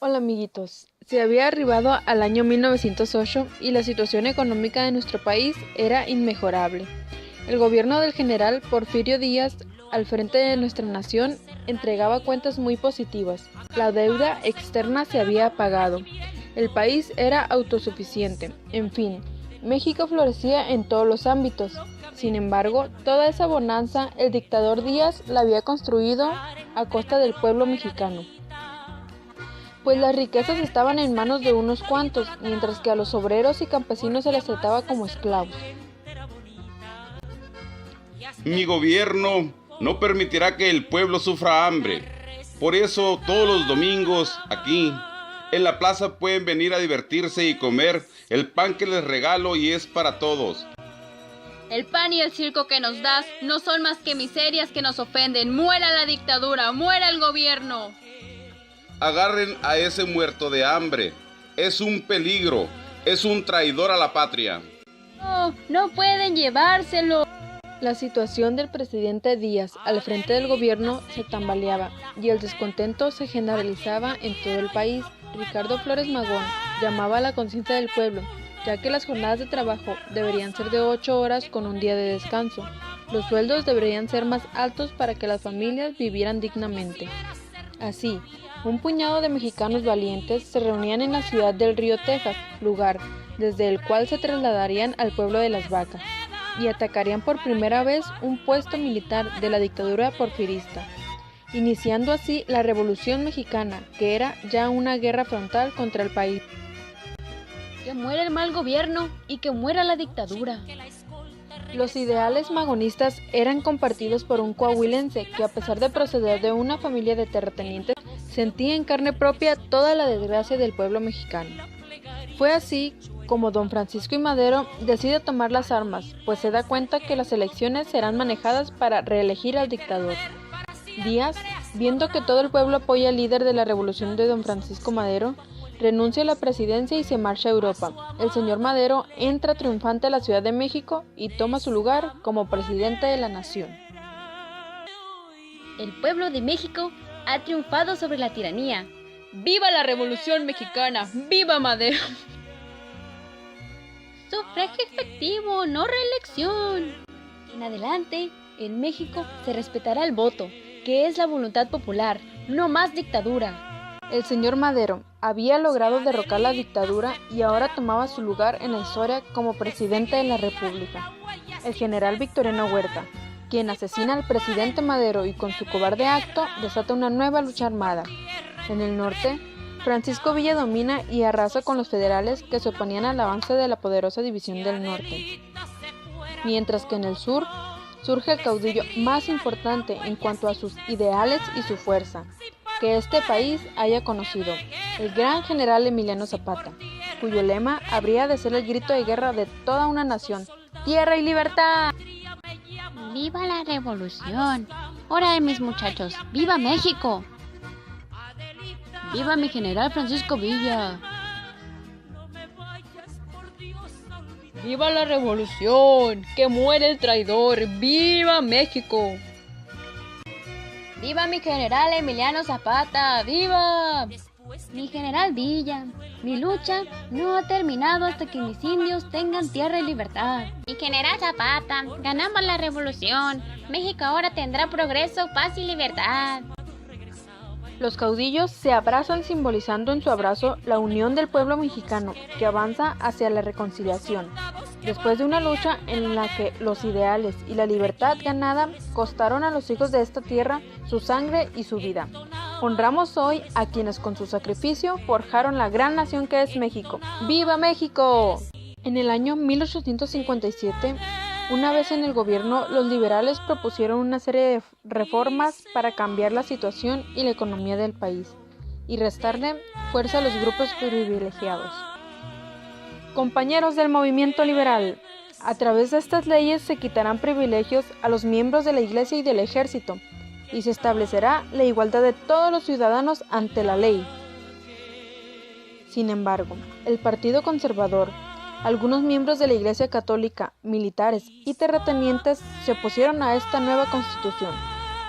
Hola amiguitos, se había arribado al año 1908 y la situación económica de nuestro país era inmejorable. El gobierno del general Porfirio Díaz, al frente de nuestra nación, entregaba cuentas muy positivas. La deuda externa se había pagado. El país era autosuficiente. En fin, México florecía en todos los ámbitos. Sin embargo, toda esa bonanza el dictador Díaz la había construido a costa del pueblo mexicano, pues las riquezas estaban en manos de unos cuantos, mientras que a los obreros y campesinos se les trataba como esclavos. Mi gobierno no permitirá que el pueblo sufra hambre. Por eso todos los domingos aquí en la plaza pueden venir a divertirse y comer el pan que les regalo y es para todos. El pan y el circo que nos das no son más que miserias que nos ofenden. ¡Muera la dictadura! ¡Muera el gobierno! Agarren a ese muerto de hambre. Es un peligro, es un traidor a la patria. ¡No! ¡No pueden llevárselo! La situación del presidente Díaz al frente del gobierno se tambaleaba y el descontento se generalizaba en todo el país. Ricardo Flores Magón llamaba a la conciencia del pueblo, ya que las jornadas de trabajo deberían ser de 8 horas con un día de descanso. Los sueldos deberían ser más altos para que las familias vivieran dignamente. Así, un puñado de mexicanos valientes se reunían en la ciudad del Río, Texas, lugar desde el cual se trasladarían al pueblo de Las Vacas, y atacarían por primera vez un puesto militar de la dictadura porfirista, iniciando así la Revolución Mexicana, que era ya una guerra frontal contra el país. ¡Que muera el mal gobierno y que muera la dictadura! Los ideales magonistas eran compartidos por un coahuilense que, a pesar de proceder de una familia de terratenientes, sentía en carne propia toda la desgracia del pueblo mexicano. Fue así como don Francisco I. Madero decide tomar las armas, pues se da cuenta que las elecciones serán manejadas para reelegir al dictador. Díaz, viendo que todo el pueblo apoya al líder de la revolución de don Francisco Madero, renuncia a la presidencia y se marcha a Europa. El señor Madero entra triunfante a la Ciudad de México y toma su lugar como presidente de la nación. El pueblo de México ha triunfado sobre la tiranía. ¡Viva la Revolución Mexicana! ¡Viva Madero! Sufragio efectivo, no reelección. En adelante, en México se respetará el voto, que es la voluntad popular, no más dictadura. El señor Madero había logrado derrocar la dictadura y ahora tomaba su lugar en la historia como presidente de la República. El general Victoriano Huerta, quien asesina al presidente Madero y con su cobarde acto desata una nueva lucha armada. En el norte, Francisco Villa domina y arrasa con los federales que se oponían al avance de la poderosa División del Norte. Mientras que en el sur, surge el caudillo más importante en cuanto a sus ideales y su fuerza que este país haya conocido, el gran general Emiliano Zapata, cuyo lema habría de ser el grito de guerra de toda una nación: ¡Tierra y libertad! ¡Viva la revolución! ¡Órale, mis muchachos! ¡Viva México! ¡Viva mi general Francisco Villa! ¡Viva la revolución! ¡Que muere el traidor! ¡Viva México! ¡Viva mi general Emiliano Zapata! ¡Viva! Mi general Villa, mi lucha no ha terminado hasta que mis indios tengan tierra y libertad. Mi general Zapata, ganamos la revolución. México ahora tendrá progreso, paz y libertad. Los caudillos se abrazan simbolizando en su abrazo la unión del pueblo mexicano que avanza hacia la reconciliación. Después de una lucha en la que los ideales y la libertad ganada costaron a los hijos de esta tierra su sangre y su vida, honramos hoy a quienes con su sacrificio forjaron la gran nación que es México. ¡Viva México! En el año 1857, una vez en el gobierno, los liberales propusieron una serie de reformas para cambiar la situación y la economía del país y restarle fuerza a los grupos privilegiados. Compañeros del movimiento liberal, a través de estas leyes se quitarán privilegios a los miembros de la Iglesia y del Ejército y se establecerá la igualdad de todos los ciudadanos ante la ley. Sin embargo, el Partido Conservador, algunos miembros de la Iglesia Católica, militares y terratenientes se opusieron a esta nueva constitución,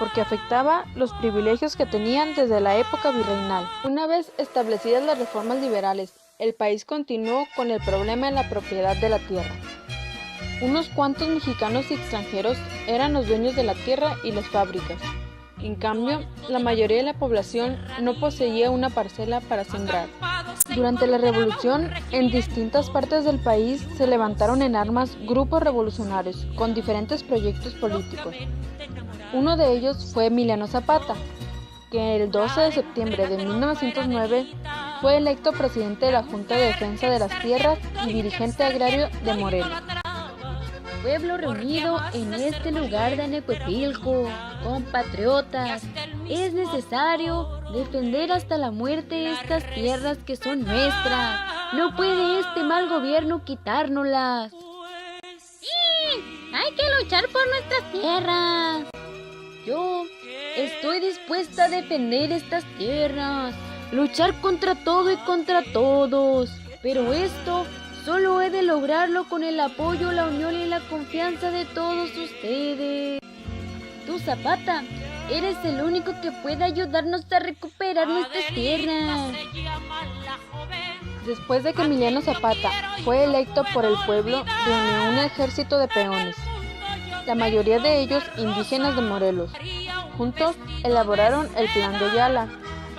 porque afectaba los privilegios que tenían desde la época virreinal. Una vez establecidas las reformas liberales, el país continuó con el problema de la propiedad de la tierra. Unos cuantos mexicanos y extranjeros eran los dueños de la tierra y las fábricas. En cambio, la mayoría de la población no poseía una parcela para sembrar. Durante la revolución, en distintas partes del país se levantaron en armas grupos revolucionarios con diferentes proyectos políticos. Uno de ellos fue Emiliano Zapata, que el 12 de septiembre de 1909 fue electo presidente de la Junta de Defensa de las Tierras y dirigente agrario de Morelos. Pueblo reunido en este lugar de Necuepilco, compatriotas, es necesario defender hasta la muerte estas tierras que son nuestras. No puede este mal gobierno quitárnoslas. ¡Sí! Hay que luchar por nuestras tierras. Yo estoy dispuesta a defender estas tierras, luchar contra todo y contra todos, pero esto solo he de lograrlo con el apoyo, la unión y la confianza de todos ustedes. Tú, Zapata, eres el único que puede ayudarnos a recuperar nuestras tierras. Después de que Emiliano Zapata fue electo por el pueblo, reunió un ejército de peones, la mayoría de ellos indígenas de Morelos. Juntos elaboraron el Plan de Ayala,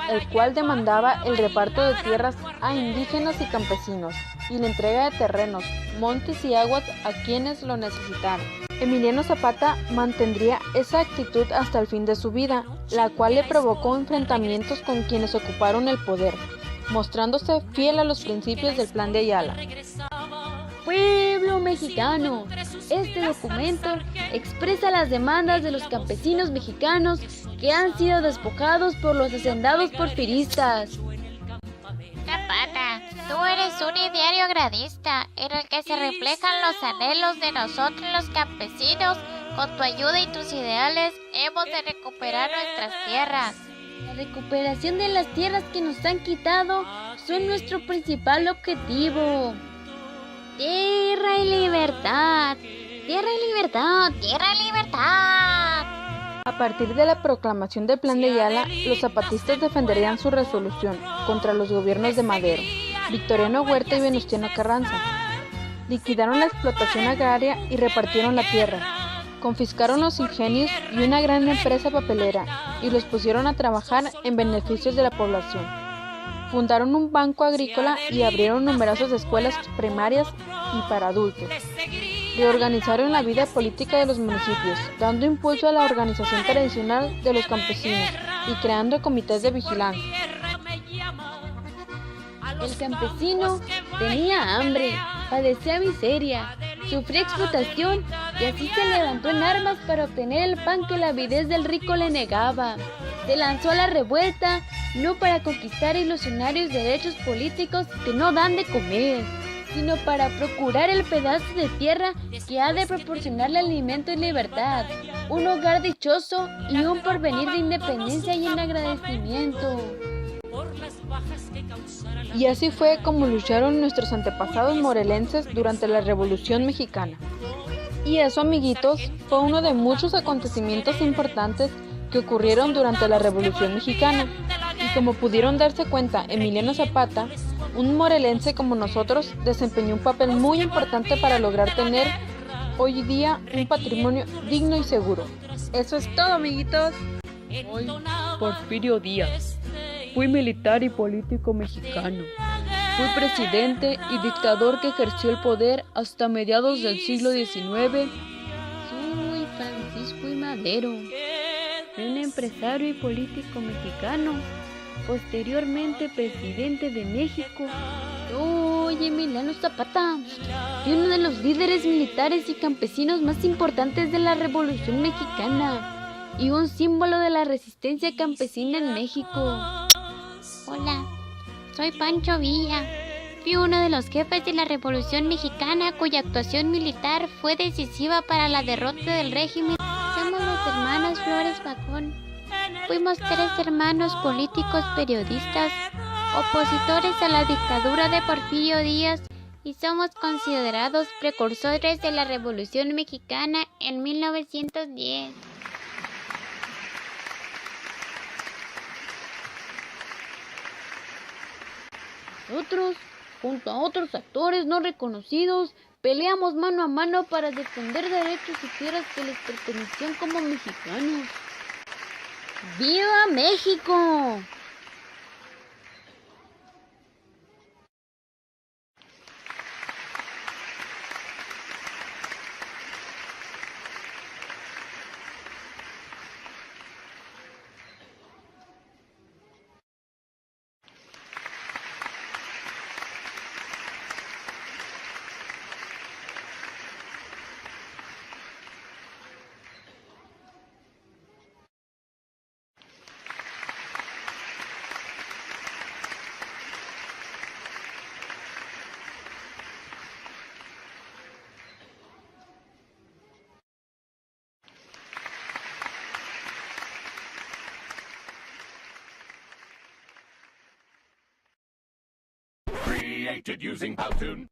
el cual demandaba el reparto de tierras a indígenas y campesinos y la entrega de terrenos, montes y aguas a quienes lo necesitaran. Emiliano Zapata mantendría esa actitud hasta el fin de su vida, la cual le provocó enfrentamientos con quienes ocuparon el poder, mostrándose fiel a los principios del Plan de Ayala. Pueblo mexicano, este documento expresa las demandas de los campesinos mexicanos que han sido despojados por los hacendados porfiristas. Zapata, tú eres un ideario agrarista en el que se reflejan los anhelos de nosotros los campesinos. Con tu ayuda y tus ideales hemos de recuperar nuestras tierras. La recuperación de las tierras que nos han quitado son nuestro principal objetivo. Tierra y libertad, tierra y libertad, tierra y libertad. A partir de la proclamación del Plan de Ayala, los zapatistas defenderían su resolución contra los gobiernos de Madero, Victoriano Huerta y Venustiano Carranza. Liquidaron la explotación agraria y repartieron la tierra. Confiscaron los ingenios y una gran empresa papelera y los pusieron a trabajar en beneficios de la población. Fundaron un banco agrícola y abrieron numerosas escuelas primarias y para adultos. Reorganizaron la vida política de los municipios, dando impulso a la organización tradicional de los campesinos y creando comités de vigilancia. El campesino tenía hambre, padecía miseria, sufría explotación y así se levantó en armas para obtener el pan que la avidez del rico le negaba. Se lanzó a la revuelta no para conquistar ilusionarios derechos políticos que no dan de comer, sino para procurar el pedazo de tierra que ha de proporcionarle alimento y libertad, un hogar dichoso y un porvenir de independencia y en agradecimiento. Y así fue como lucharon nuestros antepasados morelenses durante la Revolución Mexicana. Y eso, amiguitos, fue uno de muchos acontecimientos importantes que ocurrieron durante la Revolución Mexicana. Y como pudieron darse cuenta, Emiliano Zapata, un morelense como nosotros, desempeñó un papel muy importante para lograr tener hoy día un patrimonio digno y seguro. Eso es todo, amiguitos. Soy Porfirio Díaz. Fui militar y político mexicano. Fui presidente y dictador que ejerció el poder hasta mediados del siglo XIX. Soy Francisco I. Madero. Fui un empresario y político mexicano, posteriormente presidente de México. Soy Emiliano Zapata, y uno de los líderes militares y campesinos más importantes de la Revolución Mexicana y un símbolo de la resistencia campesina en México. Hola, soy Pancho Villa. Fui uno de los jefes de la Revolución Mexicana cuya actuación militar fue decisiva para la derrota del régimen. Somos los hermanos Flores Magón. Fuimos 3 hermanos políticos periodistas, opositores a la dictadura de Porfirio Díaz y somos considerados precursores de la Revolución Mexicana en 1910. Nosotros, junto a otros actores no reconocidos, peleamos mano a mano para defender derechos y tierras que les pertenecían como mexicanos. ¡Viva México! Created using Powtoon.